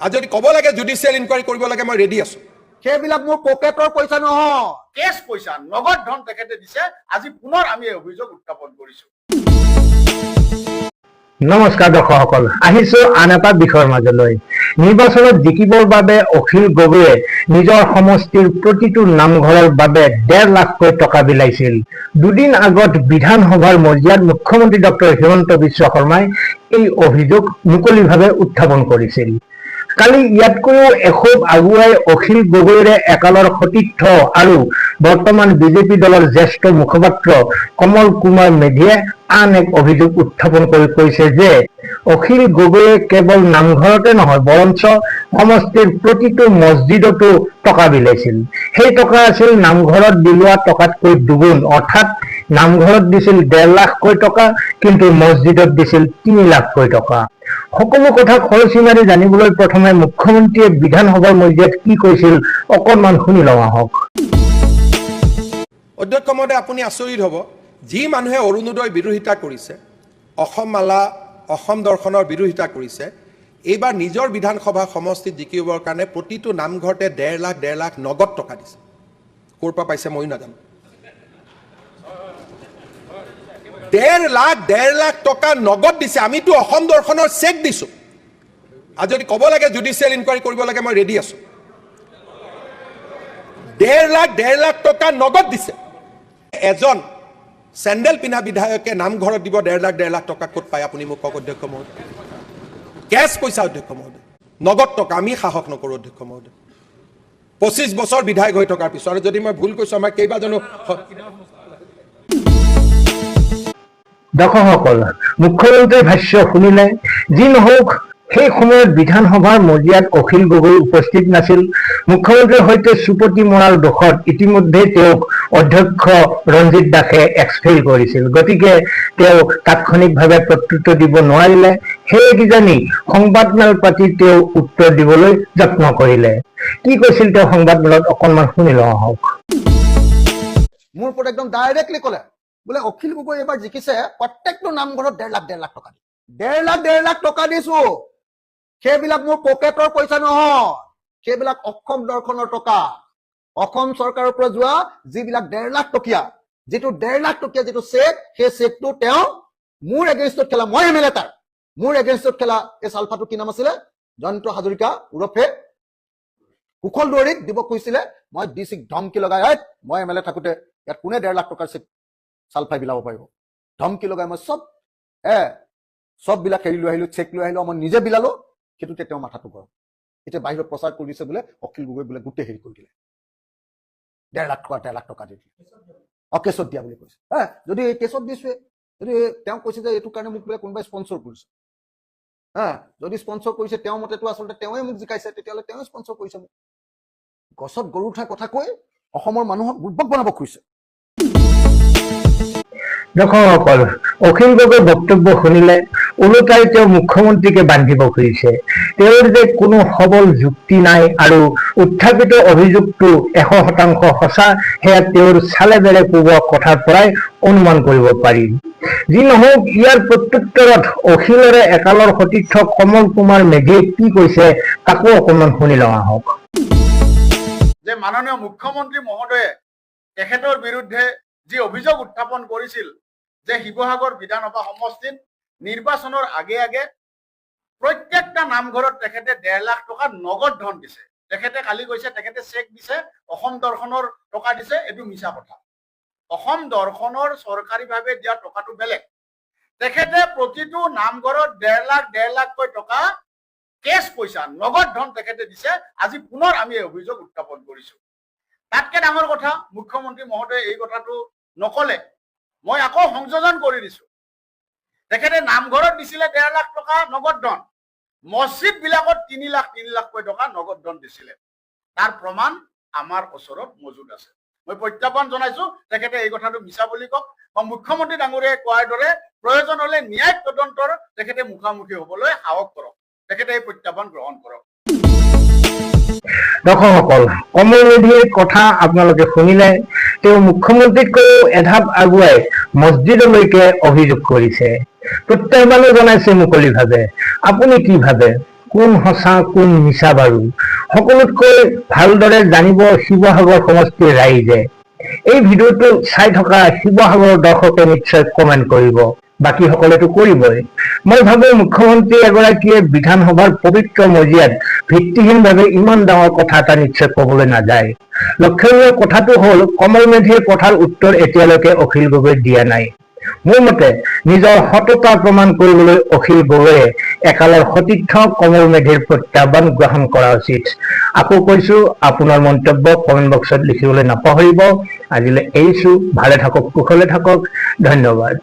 আৰু যদি ক'ব লাগে জুডিচিয়েল ইনকুৱাৰী কৰিব লাগে মই ৰেডি আছো। সেইবিলাক মোৰ পকেটৰ পইচা নহয়, কেছ পইচা, নগদ ধন তেখেতে দিছে। আজি পুনৰ আমি এই অভিযোগ উত্থাপন কৰিছো। নমস্কাৰ দৰ্শকসকল, আহিছো আন এটা বিষয়ৰ মাজলৈ। নিৰ্বাচনত জিকিবৰ বাবে অখিল গগৈয়ে নিজৰ সমষ্টিৰ প্ৰতিটো নামঘৰৰ বাবে 1.5 লাখকৈ টকা বিলাইছিল। দুদিন আগত বিধানসভাৰ মজিয়াত মুখ্যমন্ত্ৰী ডক্টৰ হিমন্ত বিশ্ব শৰ্মাই এই অভিযোগ মুকলিভাৱে উত্থাপন কৰিছিল। কালি ইয়াতকৈও এখোপ আগুৱাই অখিল গগৈৰে একালৰ সতীৰ্থ আৰু বৰ্তমান বিজেপি দলৰ জ্যেষ্ঠ মুখপাত্ৰ কমল কুমাৰ মেধিয়ে আন এক অভিযোগ উত্থাপন কৰি কৈছে যে অখিল গগৈয়ে কেৱল নামঘৰতে নহয় বৰঞ্চ সমষ্টিৰ প্ৰতিটো মছজিদতো টকা বিলাইছিল। সেই টকা আছিল নামঘৰত বিলোৱা টকাতকৈ দুগুণ, অৰ্থাৎ নামঘৰত দিছিল 1.5 লাখকৈ টকা, কিন্তু মছজিদত দিছিল 3 লাখকৈ টকা। সকলো কথা খৰচি মাৰি জানিবলৈ প্ৰথমে মুখ্যমন্ত্ৰীয়ে বিধানসভাৰ মজিয়াত কি কৈছিল অকণমান শুনি লওঁ আহক। অধ্যক্ষ মহোদয়, আপুনি আচৰিত হ'ব, যি মানুহে অৰুণোদয় বিৰোধিতা কৰিছে, অসম মালা, অসম দৰ্শনৰ বিৰোধিতা কৰিছে, এইবাৰ নিজৰ বিধানসভা সমষ্টিত জিকিবৰ কাৰণে প্ৰতিটো নামঘৰতে 1.5 লাখ নগদ টকা দিছে। ক'ৰ পৰা পাইছে ময়ো নাজানো। 1.5 লাখ টকা নগদ দিছে। আমিতো অসম দৰ্শনৰ চেক দিছো। আৰু যদি ক'ব লাগে জুডিচিয়েল ইনকুৱাৰী কৰিব লাগে মই ৰেডি আছো। 1.5 লাখ টকা নগদ দিছে। এজন চেণ্ডেল পিন্ধা বিধায়কে নামঘৰত দিব 1.5 লাখ টকা ক'ত পায় আপুনি মোক কওক অধ্যক্ষ মহোদয়। কেছ পইচা অধ্যক্ষ মহোদয়, নগদ টকা। আমি সাহস নকৰোঁ অধ্যক্ষ মহোদয়। 25 বছৰ বিধায়ক হৈ থকাৰ পিছত, আৰু যদি মই ভুল কৈছো আমাৰ কেইবাজনো দৰ্শকসকল, মুখ্যমন্ত্ৰীৰ ভাষ্য শুনিলে। যি নহওক, সেই সময়ত বিধানসভাৰ মজিয়াত অখিল গগৈ উপস্থিত নাছিল। মুখ্যমন্ত্ৰীৰ সৈতে চুপতি মৰাৰ দোষত ইতিমধ্যে তেওঁক অধ্যক্ষ ৰঞ্জিত দাসে এক্সপেল কৰিছিল। গতিকে তেওঁ তাৎক্ষণিকভাৱে প্ৰত্যুত্তৰ দিব নোৱাৰিলে। সেয়ে কিজানি সংবাদমেল পাতি তেওঁ উত্তৰ দিবলৈ যত্ন কৰিলে। কি কৈছিল তেওঁ সংবাদমেলত অকণমান শুনি লওঁ আহক। মোৰ ওপৰত একদম ডাইৰেক্টলি ক'লে, বোলে অখিল গগৈ এবাৰ জিকিছে প্ৰত্যেকটো নামঘৰত 1.5 লাখ টকা দি 1.5 লাখ টকা দিছো। সেইবিলাক মোৰ পকেটৰ পইচা নহয়, সেইবিলাক অসম দৰ্শনৰ টকা। অসম চৰকাৰৰ পৰা যোৱা যিবিলাক 1.5 লাখ টকীয়া, যিটো 1.5 লাখ টকীয়া যিটো চেক, সেই চেকটো তেওঁ মোৰ এগেইনষ্টত খেলা, মই এমএলএ তাৰ, মোৰ এগেইনষ্টত খেলা এই চালফাটো কি নাম আছিলে, জয়ন্ত হাজৰিকা ওৰফে কুশল দুৱাৰীক দিব খুজিছিলে। মই ডিচিক ধমকি লগাই, মই এমএলএ থাকোতে ইয়াত কোনে 1.5 লাখ টকাৰ চেক চালফাই বিলাব পাৰিব, ধমকি লগাই মই চব বিলাক হেৰি লৈ আহিলো, চেক লৈ আহিলো, মই নিজে বিলালো। সেইটোতে তেওঁ মাথাটো গৰম। এতিয়া বাহিৰত প্ৰচাৰ কৰি দিছে বোলে অখিল গগৈ বোলে গোটেই হেৰি কৰি দিলে, 1.5 লাখ টকা দি দিলে, কেছত দিয়া বুলি কৈছে। যদি কেছত দিছে, যদি তেওঁ কৈছে যে এইটো কাৰণে মোক বোলে কোনোবাই স্পনচৰ কৰিছে, যদি স্পনচৰ কৰিছে তেওঁ মতেতো আচলতে তেওঁৱে মোক জিকাইছে, তেতিয়াহ'লে তেওঁৱে স্পনচৰ কৰিছে মোক। গছত গৰু উঠাই কথা কৈ অসমৰ মানুহক বুৰ্বক বনাব খুজিছে। দৰ্শকসকল, অখিল গগৈৰ বক্তব্য শুনিলে। ওলোটাই তেওঁ মুখ্যমন্ত্ৰীকে বান্ধিব খুজিছে। তেওঁৰ যে কোনো সবল যুক্তি নাই আৰু উত্থাপিত অভিযোগটো 100% সঁচা, সেয়া তেওঁৰ চালে বেৰে কোবোৱা কথাৰ পৰাই অনুমান কৰিব পাৰি। যি নহওক, ইয়াৰ প্ৰত্যুত্তৰত অখিলৰে একালৰ সতীৰ্থ কমল কুমাৰ মেধিয়ে কি কৈছে তাকো অকণমান শুনি লওঁ আহক। যে মাননীয় মুখ্যমন্ত্ৰী মহোদয়ে তেখেতৰ বিৰুদ্ধে যি অভিযোগ উত্থাপন কৰিছিল যে শিৱসাগৰ বিধানসভা সমষ্টিত নিৰ্বাচনৰ আগে আগে প্ৰত্যেকটা নামঘৰত তেখেতে 1.5 লাখ টকা নগদ ধন দিছে। তেখেতে কালি কৈছে তেখেতে চেক দিছে, অসম দৰ্শনৰ টকা দিছে। এইটো মিছা কথা। অসম দৰ্শনৰ চৰকাৰীভাৱে দিয়া টকাটো বেলেগ। তেখেতে প্ৰতিটো নামঘৰত 1.5 লাখকৈ টকা কেছ পইচা, নগদ ধন তেখেতে দিছে। আজি পুনৰ আমি এই অভিযোগ উত্থাপন কৰিছো। তাতকে ডাঙৰ কথা, মুখ্যমন্ত্ৰী মহোদয়ে এই কথাটো নকলে, মই আকৌ সংযোজন কৰি দিছো। তেখেতে নামঘৰত দিছিলে 1.5 লাখ টকা নগদ ধন, মছজিদ বিলাকত 3 লাখকৈ টকা নগদ ধন দিছিলে। তাৰ প্ৰমাণ আমাৰ ওচৰত মজুদ আছে। মই প্ৰত্যাহ্বান জনাইছো, তেখেতে এই কথাটো মিছা বুলি কওক, বা মুখ্যমন্ত্ৰী ডাঙৰীয়াই কোৱাৰ দৰে প্ৰয়োজন হলে ন্যায়িক তদন্তৰ তেখেতে মুখামুখি হবলৈ সাহস কৰক। তেখেতে এই প্ৰত্যাহ্বান গ্ৰহণ কৰক। দৰ্শকসকল, কমল মেধিৰ কথা আপোনালোকে শুনিলে। তেওঁ মুখ্যমন্ত্ৰীতকৈও এধাপ আগুৱাই মছজিদলৈকে অভিযোগ কৰিছে, প্ৰত্যাহ্বানো জনাইছে মুকলিভাৱে। আপুনি কি ভাবে? কোন সঁচা কোন মিছা বাৰু সকলোতকৈ ভালদৰে জানিব শিৱসাগৰ সমষ্টিৰ ৰাইজে। এই ভিডিঅ'টো চাই থকা শিৱসাগৰৰ দৰ্শকে নিশ্চয় কমেণ্ট কৰিব, বাকী সকলেতো কৰিবই। মই ভাবো মুখ্যমন্ত্ৰী এগৰাকীয়ে বিধানসভাৰ পবিত্ৰ মজিয়াত ভিত্তিহীনভাৱে ইমান ডাঙৰ কথা এটা নিশ্চয় কবলৈ নাযায়। লক্ষণীয় কথাটো হ'ল কমল মেধিৰ কথাৰ উত্তৰ এতিয়ালৈকে অখিল গগৈয়ে দিয়া নাই। মোৰ মতে নিজৰ সততা প্ৰমাণ কৰিবলৈ অখিল গগৈয়ে একালৰ সতীৰ্থ কমল মেধিৰ প্ৰত্যাহ্বান গ্ৰহণ কৰা উচিত। আকৌ কৈছো, আপোনাৰ মন্তব্য কমেণ্ট বক্সত লিখিবলৈ নাপাহৰিব। আজিলৈ এৰিছো, ভালে থাকক, কুশলে থাকক, ধন্যবাদ।